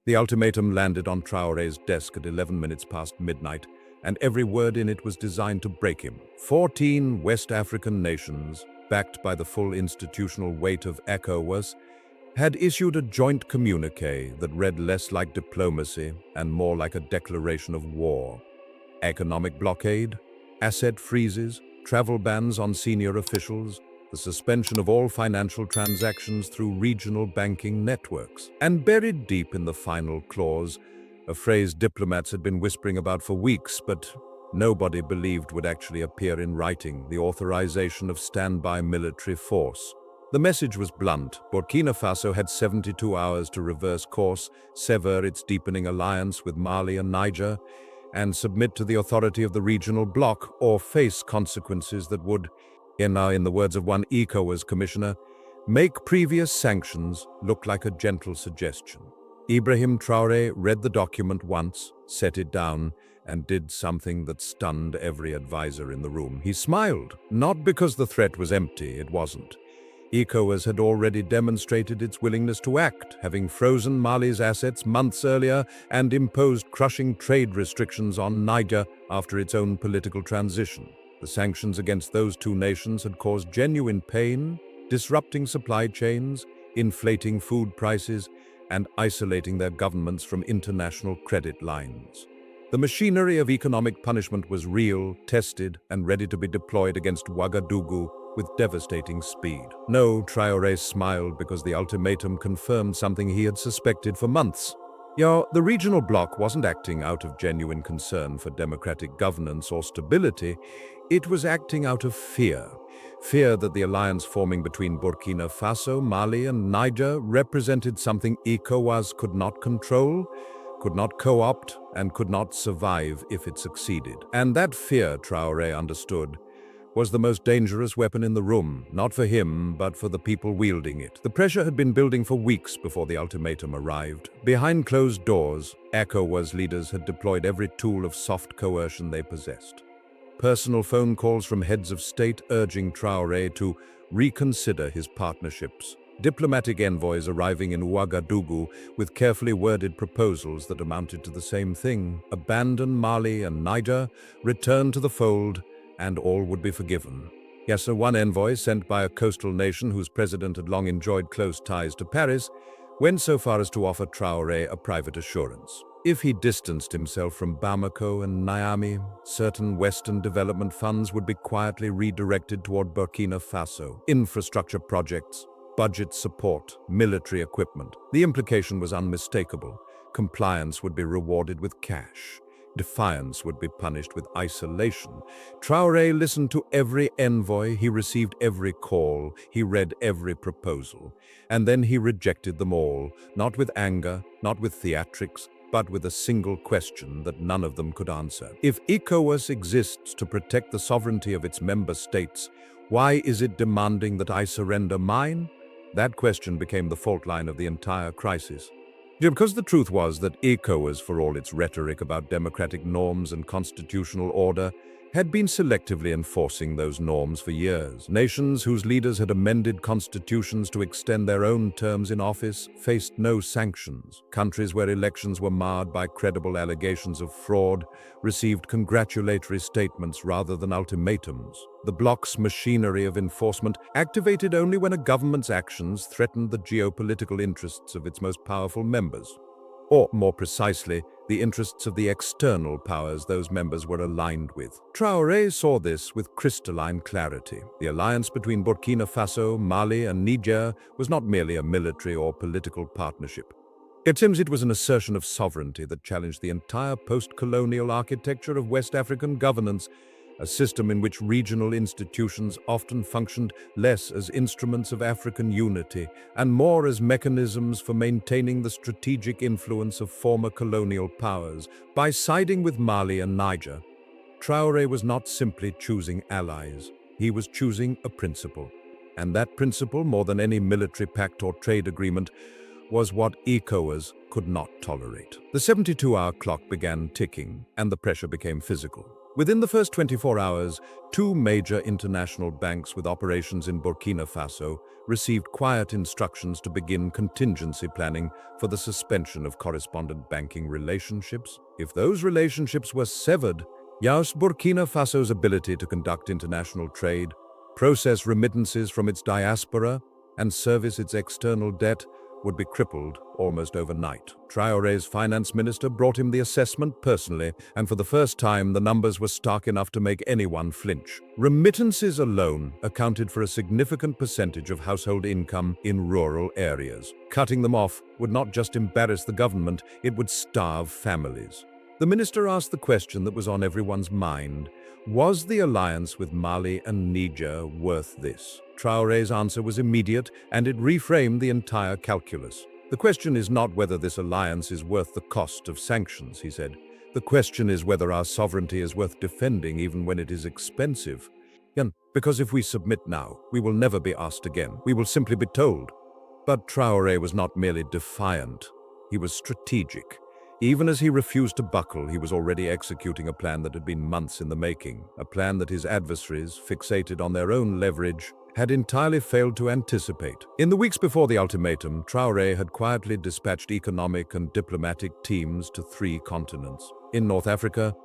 The ultimatum landed on Traore's desk at 11 minutes past midnight, and every word in it was designed to break him. 14 West African nations, backed by the full institutional weight of ECOWAS, had issued a joint communique that read less like diplomacy and more like a declaration of war. Economic blockade, asset freezes, travel bans on senior officials, the suspension of all financial transactions through regional banking networks. And buried deep in the final clause, a phrase diplomats had been whispering about for weeks, but nobody believed would actually appear in writing: the authorization of standby military force. The message was blunt. Burkina Faso had 72 hours to reverse course, sever its deepening alliance with Mali and Niger, and submit to the authority of the regional bloc, or face consequences that would, in the words of one ECOWAS commissioner, make previous sanctions look like a gentle suggestion. Ibrahim Traoré read the document once, set it down, and did something that stunned every advisor in the room. He smiled, not because the threat was empty, it wasn't. ECOWAS had already demonstrated its willingness to act, having frozen Mali's assets months earlier and imposed crushing trade restrictions on Niger after its own political transition. The sanctions against those two nations had caused genuine pain, disrupting supply chains, inflating food prices, and isolating their governments from international credit lines. The machinery of economic punishment was real, tested, and ready to be deployed against Ouagadougou with devastating speed. No, Traoré smiled because the ultimatum confirmed something he had suspected for months. The regional bloc wasn't acting out of genuine concern for democratic governance or stability. It was acting out of fear. Fear that the alliance forming between Burkina Faso, Mali, and Niger represented something ECOWAS could not control, could not co-opt, and could not survive if it succeeded. And that fear, Traoré understood, was the most dangerous weapon in the room, not for him, but for the people wielding it. The pressure had been building for weeks before the ultimatum arrived. Behind closed doors, ECOWAS leaders had deployed every tool of soft coercion they possessed. Personal phone calls from heads of state urging Traoré to reconsider his partnerships. Diplomatic envoys arriving in Ouagadougou with carefully worded proposals that amounted to the same thing: abandon Mali and Niger, return to the fold, and all would be forgiven. Yes, sir, one envoy, sent by a coastal nation whose president had long enjoyed close ties to Paris, went so far as to offer Traoré a private assurance. If he distanced himself from Bamako and Niamey, certain Western development funds would be quietly redirected toward Burkina Faso. Infrastructure projects, budget support, military equipment. The implication was unmistakable. Compliance would be rewarded with cash. Defiance would be punished with isolation. Traoré listened to every envoy, he received every call, he read every proposal. And then he rejected them all, not with anger, not with theatrics, but with a single question that none of them could answer. If ECOWAS exists to protect the sovereignty of its member states, why is it demanding that I surrender mine? That question became the fault line of the entire crisis. Because the truth was that ECOWAS, for all its rhetoric about democratic norms and constitutional order, had been selectively enforcing those norms for years. Nations whose leaders had amended constitutions to extend their own terms in office faced no sanctions. Countries where elections were marred by credible allegations of fraud received congratulatory statements rather than ultimatums. The bloc's machinery of enforcement activated only when a government's actions threatened the geopolitical interests of its most powerful members, or, more precisely, the interests of the external powers those members were aligned with. Traoré saw this with crystalline clarity. The alliance between Burkina Faso, Mali, and Niger was not merely a military or political partnership. It seems it was an assertion of sovereignty that challenged the entire post-colonial architecture of West African governance, a system in which regional institutions often functioned less as instruments of African unity and more as mechanisms for maintaining the strategic influence of former colonial powers. By siding with Mali and Niger, Traoré was not simply choosing allies, he was choosing a principle. And that principle, more than any military pact or trade agreement, was what ECOWAS could not tolerate. The 72-hour clock began ticking, and the pressure became physical. Within the first 24 hours, two major international banks with operations in Burkina Faso received quiet instructions to begin contingency planning for the suspension of correspondent banking relationships. If those relationships were severed, yes, Burkina Faso's ability to conduct international trade, process remittances from its diaspora, and service its external debt would be crippled almost overnight. Traoré's finance minister brought him the assessment personally, and for the first time the numbers were stark enough to make anyone flinch. Remittances alone accounted for a significant percentage of household income in rural areas. Cutting them off would not just embarrass the government, it would starve families. The minister asked the question that was on everyone's mind: was the alliance with Mali and Niger worth this? Traoré's answer was immediate, and it reframed the entire calculus. The question is not whether this alliance is worth the cost of sanctions, he said. The question is whether our sovereignty is worth defending even when it is expensive. Because if we submit now, we will never be asked again. We will simply be told. But Traoré was not merely defiant. He was strategic. Even as he refused to buckle, he was already executing a plan that had been months in the making, a plan that his adversaries, fixated on their own leverage, had entirely failed to anticipate. In the weeks before the ultimatum, Traoré had quietly dispatched economic and diplomatic teams to 3 continents. In North Africa,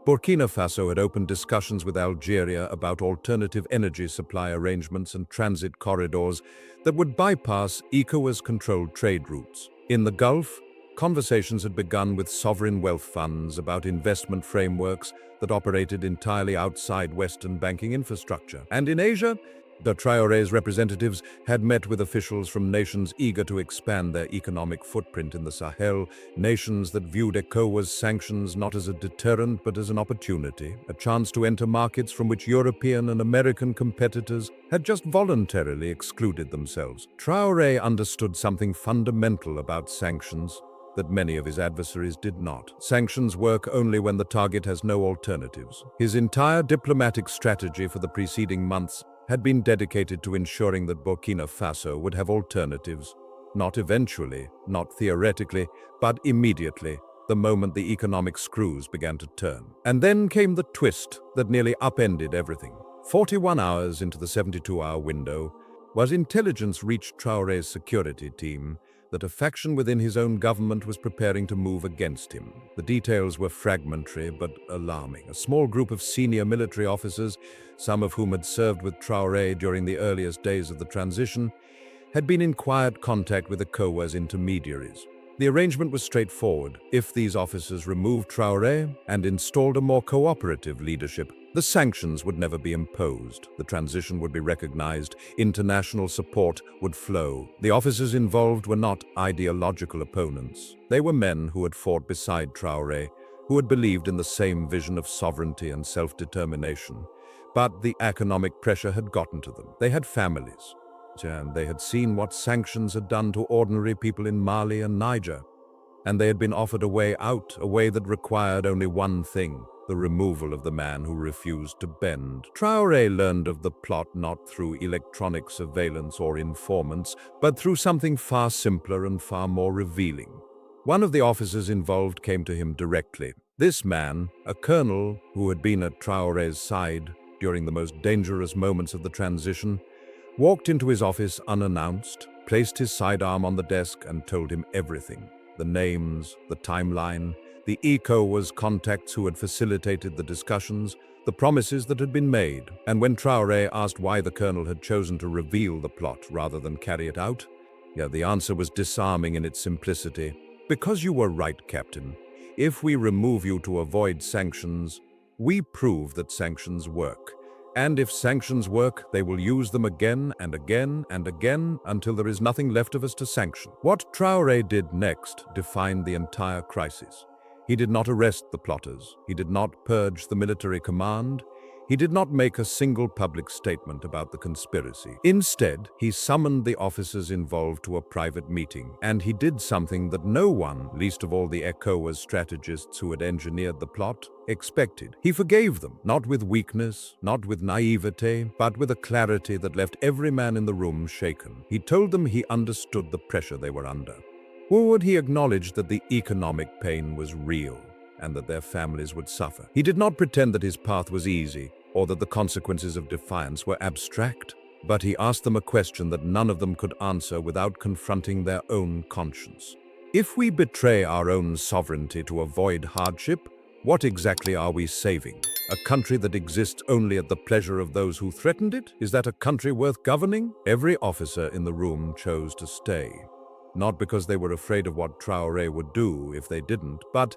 Burkina Faso had opened discussions with Algeria about alternative energy supply arrangements and transit corridors that would bypass ECOWAS-controlled trade routes. In the Gulf, conversations had begun with sovereign wealth funds about investment frameworks that operated entirely outside Western banking infrastructure. And in Asia, the Traoré's representatives had met with officials from nations eager to expand their economic footprint in the Sahel, nations that viewed ECOWAS sanctions not as a deterrent but as an opportunity, a chance to enter markets from which European and American competitors had just voluntarily excluded themselves. Traoré understood something fundamental about sanctions that many of his adversaries did not. Sanctions work only when the target has no alternatives. His entire diplomatic strategy for the preceding months had been dedicated to ensuring that Burkina Faso would have alternatives, not eventually, not theoretically, but immediately, the moment the economic screws began to turn. And then came the twist that nearly upended everything. 41 hours into the 72-hour window, was intelligence reached Traoré's security team that a faction within his own government was preparing to move against him. The details were fragmentary but alarming. A small group of senior military officers, some of whom had served with Traoré during the earliest days of the transition, had been in quiet contact with ECOWAS intermediaries. The arrangement was straightforward. If these officers removed Traoré and installed a more cooperative leadership, the sanctions would never be imposed. The transition would be recognized. International support would flow. The officers involved were not ideological opponents. They were men who had fought beside Traoré, who had believed in the same vision of sovereignty and self-determination. But the economic pressure had gotten to them. They had families, and they had seen what sanctions had done to ordinary people in Mali and Niger. And they had been offered a way out, a way that required only one thing: the removal of the man who refused to bend. Traoré learned of the plot not through electronic surveillance or informants, but through something far simpler and far more revealing. One of the officers involved came to him directly. This man, a colonel who had been at Traoré's side during the most dangerous moments of the transition, walked into his office unannounced, placed his sidearm on the desk, and told him everything. The names, the timeline, the ECOWAS contacts who had facilitated the discussions, the promises that had been made. And when Traoré asked why the colonel had chosen to reveal the plot rather than carry it out, the answer was disarming in its simplicity. Because you were right, Captain. If we remove you to avoid sanctions, we prove that sanctions work. And if sanctions work, they will use them again and again and again until there is nothing left of us to sanction. What Traoré did next defined the entire crisis. He did not arrest the plotters. He did not purge the military command. He did not make a single public statement about the conspiracy. Instead, he summoned the officers involved to a private meeting, and he did something that no one, least of all the ECOWAS strategists who had engineered the plot, expected. He forgave them, not with weakness, not with naivete, but with a clarity that left every man in the room shaken. He told them he understood the pressure they were under. He acknowledged that the economic pain was real, and that their families would suffer. He did not pretend that his path was easy or that the consequences of defiance were abstract, but he asked them a question that none of them could answer without confronting their own conscience. If we betray our own sovereignty to avoid hardship, what exactly are we saving? A country that exists only at the pleasure of those who threatened it? Is that a country worth governing? Every officer in the room chose to stay. Not because they were afraid of what Traore would do if they didn't, but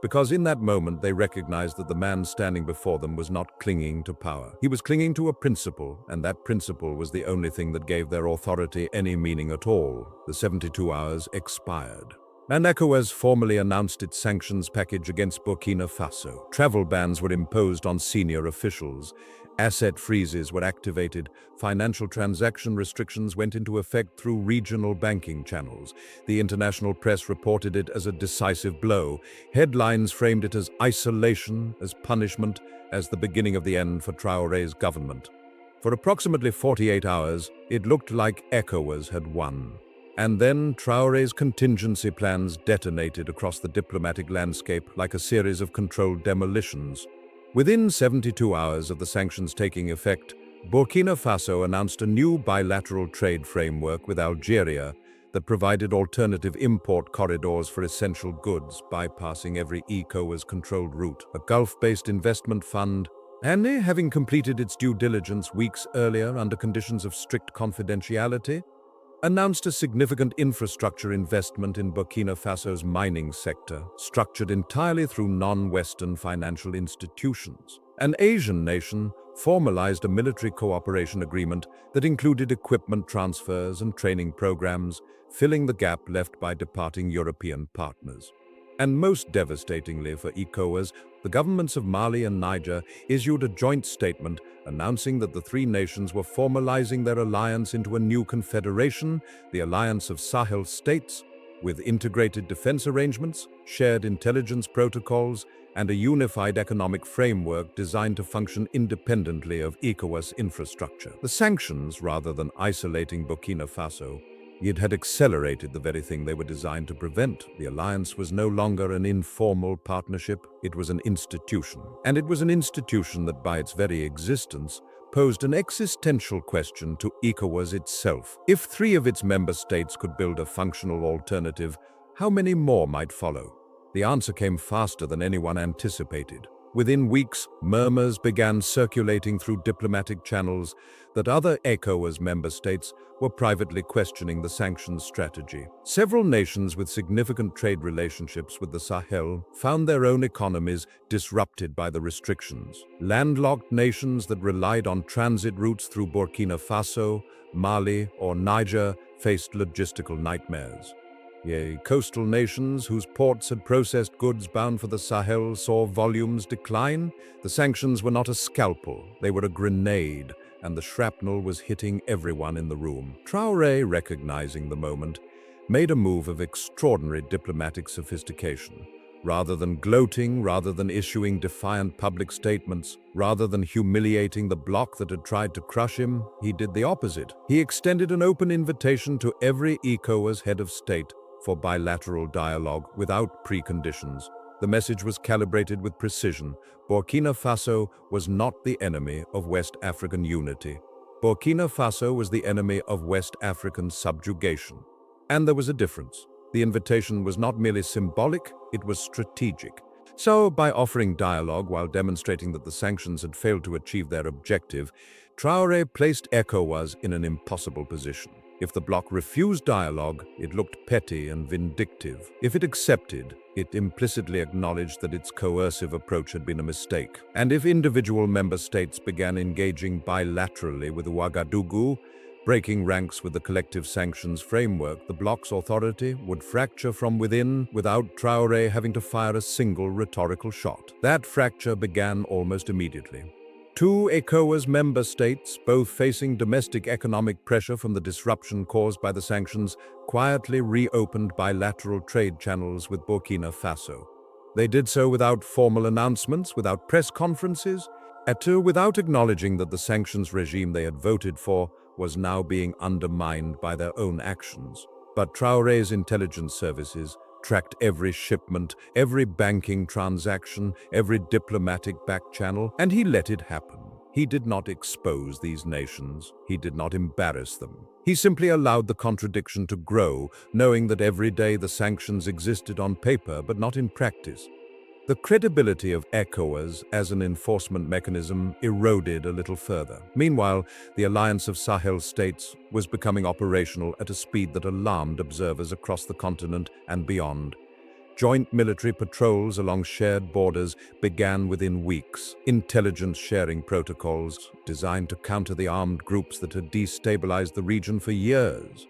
because in that moment they recognized that the man standing before them was not clinging to power. He was clinging to a principle, and that principle was the only thing that gave their authority any meaning at all. The 72 hours expired, and ECOWAS formally announced its sanctions package against Burkina Faso. Travel bans were imposed on senior officials. Asset freezes were activated. Financial transaction restrictions went into effect through regional banking channels. The international press reported it as a decisive blow. Headlines framed it as isolation, as punishment, as the beginning of the end for Traore's government. For approximately 48 hours, it looked like ECOWAS had won. And then Traore's contingency plans detonated across the diplomatic landscape like a series of controlled demolitions. Within 72 hours of the sanctions taking effect, Burkina Faso announced a new bilateral trade framework with Algeria that provided alternative import corridors for essential goods, bypassing every ECOWAS-controlled route. A Gulf-based investment fund, and having completed its due diligence weeks earlier under conditions of strict confidentiality, announced a significant infrastructure investment in Burkina Faso's mining sector, structured entirely through non-Western financial institutions. An Asian nation formalized a military cooperation agreement that included equipment transfers and training programs, filling the gap left by departing European partners. And most devastatingly for ECOWAS, the governments of Mali and Niger issued a joint statement announcing that the three nations were formalizing their alliance into a new confederation, the Alliance of Sahel States, with integrated defense arrangements, shared intelligence protocols, and a unified economic framework designed to function independently of ECOWAS infrastructure. The sanctions, rather than isolating Burkina Faso, it had accelerated the very thing they were designed to prevent. The alliance was no longer an informal partnership, it was an institution. And it was an institution that by its very existence posed an existential question to ECOWAS itself. If 3 of its member states could build a functional alternative, how many more might follow? The answer came faster than anyone anticipated. Within weeks, murmurs began circulating through diplomatic channels that other ECOWAS member states were privately questioning the sanctions strategy. Several nations with significant trade relationships with the Sahel found their own economies disrupted by the restrictions. Landlocked nations that relied on transit routes through Burkina Faso, Mali, or Niger faced logistical nightmares. Coastal nations whose ports had processed goods bound for the Sahel saw volumes decline. The sanctions were not a scalpel, they were a grenade, and the shrapnel was hitting everyone in the room. Traore, recognizing the moment, made a move of extraordinary diplomatic sophistication. Rather than gloating, rather than issuing defiant public statements, rather than humiliating the bloc that had tried to crush him, he did the opposite. He extended an open invitation to every ECOWAS head of state for bilateral dialogue without preconditions. The message was calibrated with precision. Burkina Faso was not the enemy of West African unity. Burkina Faso was the enemy of West African subjugation. And there was a difference. The invitation was not merely symbolic, it was strategic. So, by offering dialogue while demonstrating that the sanctions had failed to achieve their objective, Traore placed ECOWAS in an impossible position. If the bloc refused dialogue, it looked petty and vindictive. If it accepted, it implicitly acknowledged that its coercive approach had been a mistake. And if individual member states began engaging bilaterally with Ouagadougou, breaking ranks with the collective sanctions framework, the bloc's authority would fracture from within without Traore having to fire a single rhetorical shot. That fracture began almost immediately. 2 ECOWAS member states, both facing domestic economic pressure from the disruption caused by the sanctions, quietly reopened bilateral trade channels with Burkina Faso. They did so without formal announcements, without press conferences, without acknowledging that the sanctions regime they had voted for was now being undermined by their own actions. But Traore's intelligence services tracked every shipment, every banking transaction, every diplomatic back channel, and he let it happen. He did not expose these nations. He did not embarrass them. He simply allowed the contradiction to grow, knowing that every day the sanctions existed on paper but not in practice. The credibility of ECOWAS as an enforcement mechanism eroded a little further. Meanwhile, the alliance of Sahel states was becoming operational at a speed that alarmed observers across the continent and beyond. Joint military patrols along shared borders began within weeks. Intelligence sharing protocols designed to counter the armed groups that had destabilized the region for years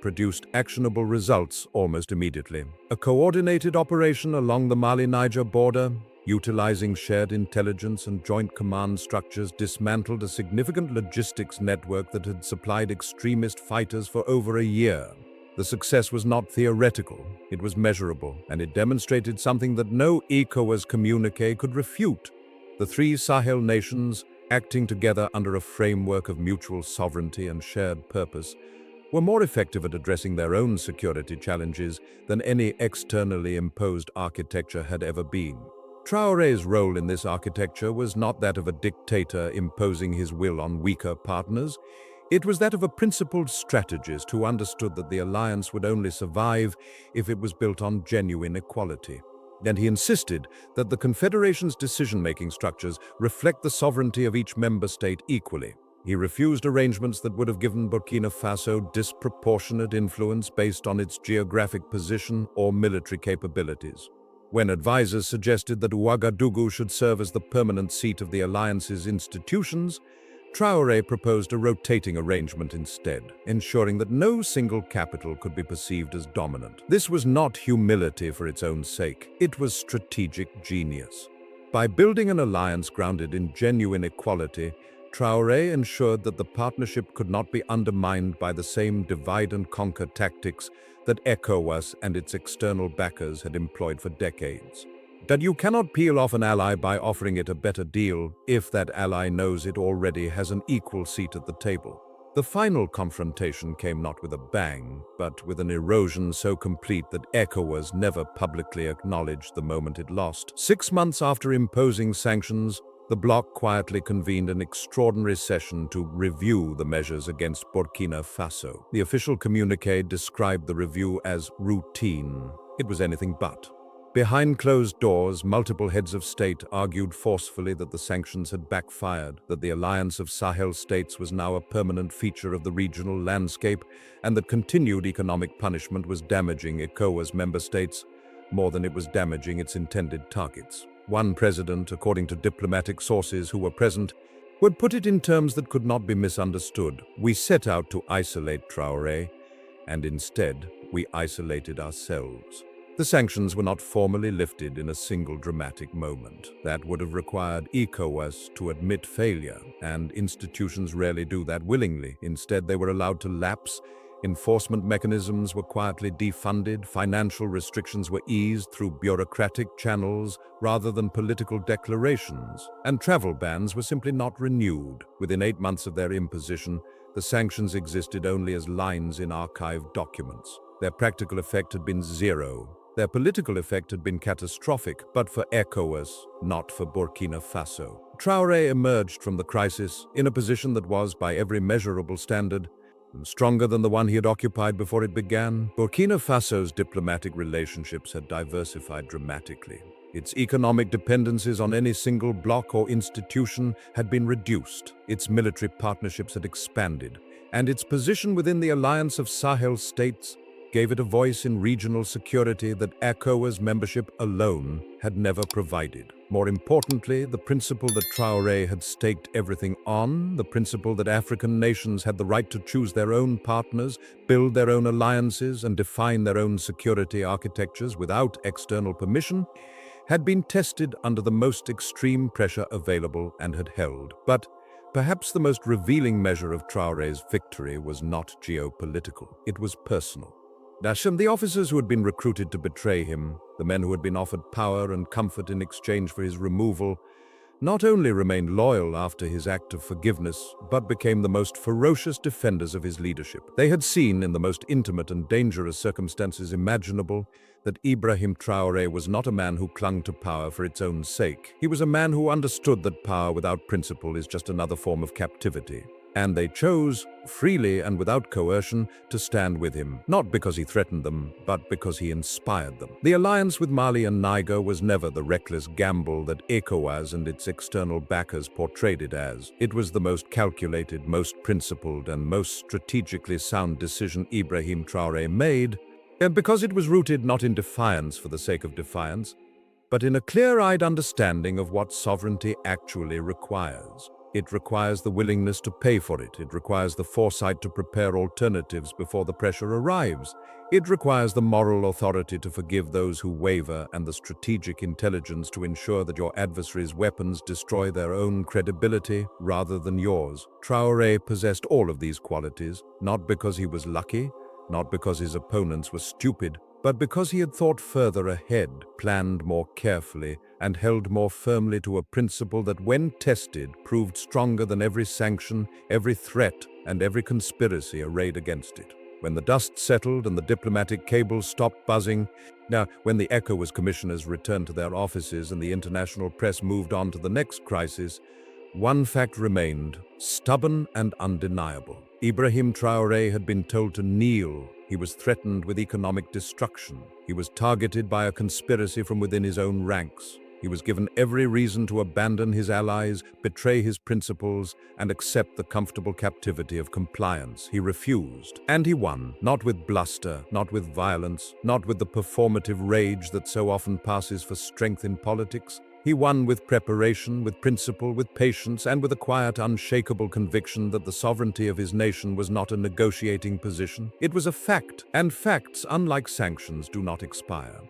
produced actionable results almost immediately. A coordinated operation along the Mali-Niger border, utilizing shared intelligence and joint command structures, dismantled a significant logistics network that had supplied extremist fighters for over a year. The success was not theoretical, it was measurable, and it demonstrated something that no ECOWAS communiqué could refute. The three Sahel nations, acting together under a framework of mutual sovereignty and shared purpose, were more effective at addressing their own security challenges than any externally imposed architecture had ever been. Traoré's role in this architecture was not that of a dictator imposing his will on weaker partners. It was that of a principled strategist who understood that the alliance would only survive if it was built on genuine equality. And he insisted that the Confederation's decision-making structures reflect the sovereignty of each member state equally. He refused arrangements that would have given Burkina Faso disproportionate influence based on its geographic position or military capabilities. When advisors suggested that Ouagadougou should serve as the permanent seat of the alliance's institutions, Traoré proposed a rotating arrangement instead, ensuring that no single capital could be perceived as dominant. This was not humility for its own sake, it was strategic genius. By building an alliance grounded in genuine equality, Traoré ensured that the partnership could not be undermined by the same divide-and-conquer tactics that ECOWAS and its external backers had employed for decades. That you cannot peel off an ally by offering it a better deal if that ally knows it already has an equal seat at the table. The final confrontation came not with a bang, but with an erosion so complete that ECOWAS never publicly acknowledged the moment it lost. 6 months after imposing sanctions, the bloc quietly convened an extraordinary session to review the measures against Burkina Faso. The official communiqué described the review as routine. It was anything but. Behind closed doors, multiple heads of state argued forcefully that the sanctions had backfired, that the alliance of Sahel states was now a permanent feature of the regional landscape, and that continued economic punishment was damaging ECOWAS member states more than it was damaging its intended targets. One president, according to diplomatic sources who were present, would put it in terms that could not be misunderstood. We set out to isolate Traoré, and instead we isolated ourselves. The sanctions were not formally lifted in a single dramatic moment. That would have required ECOWAS to admit failure, and institutions rarely do that willingly. Instead, they were allowed to lapse. Enforcement mechanisms were quietly defunded, financial restrictions were eased through bureaucratic channels rather than political declarations, and travel bans were simply not renewed. Within 8 months of their imposition, the sanctions existed only as lines in archived documents. Their practical effect had been zero. Their political effect had been catastrophic, but for ECOWAS, not for Burkina Faso. Traoré emerged from the crisis in a position that was, by every measurable standard, stronger than the one he had occupied before it began. Burkina Faso's diplomatic relationships had diversified dramatically. Its economic dependencies on any single bloc or institution had been reduced. Its military partnerships had expanded, and its position within the alliance of Sahel states gave it a voice in regional security that ECOWAS membership alone had never provided. More importantly, the principle that Traoré had staked everything on, the principle that African nations had the right to choose their own partners, build their own alliances, and define their own security architectures without external permission, had been tested under the most extreme pressure available and had held. But perhaps the most revealing measure of Traoré's victory was not geopolitical, it was personal. The officers who had been recruited to betray him, the men who had been offered power and comfort in exchange for his removal, not only remained loyal after his act of forgiveness, but became the most ferocious defenders of his leadership. They had seen, in the most intimate and dangerous circumstances imaginable, that Ibrahim Traoré was not a man who clung to power for its own sake. He was a man who understood that power without principle is just another form of captivity. And they chose, freely and without coercion, to stand with him, not because he threatened them, but because he inspired them. The alliance with Mali and Niger was never the reckless gamble that ECOWAS and its external backers portrayed it as. It was the most calculated, most principled, and most strategically sound decision Ibrahim Traoré made, and because it was rooted not in defiance for the sake of defiance, but in a clear-eyed understanding of what sovereignty actually requires. It requires the willingness to pay for it. It requires the foresight to prepare alternatives before the pressure arrives. It requires the moral authority to forgive those who waver and the strategic intelligence to ensure that your adversary's weapons destroy their own credibility rather than yours. Traoré possessed all of these qualities, not because he was lucky, not because his opponents were stupid, but because he had thought further ahead, planned more carefully, and held more firmly to a principle that, when tested, proved stronger than every sanction, every threat, and every conspiracy arrayed against it. When the dust settled and the diplomatic cables stopped buzzing, when the ECOWAS commissioners returned to their offices and the international press moved on to the next crisis, one fact remained, stubborn and undeniable. Ibrahim Traoré had been told to kneel. He was threatened with economic destruction. He was targeted by a conspiracy from within his own ranks. He was given every reason to abandon his allies, betray his principles, and accept the comfortable captivity of compliance. He refused, and he won, not with bluster, not with violence, not with the performative rage that so often passes for strength in politics. He won with preparation, with principle, with patience, and with a quiet, unshakable conviction that the sovereignty of his nation was not a negotiating position. It was a fact, and facts, unlike sanctions, do not expire.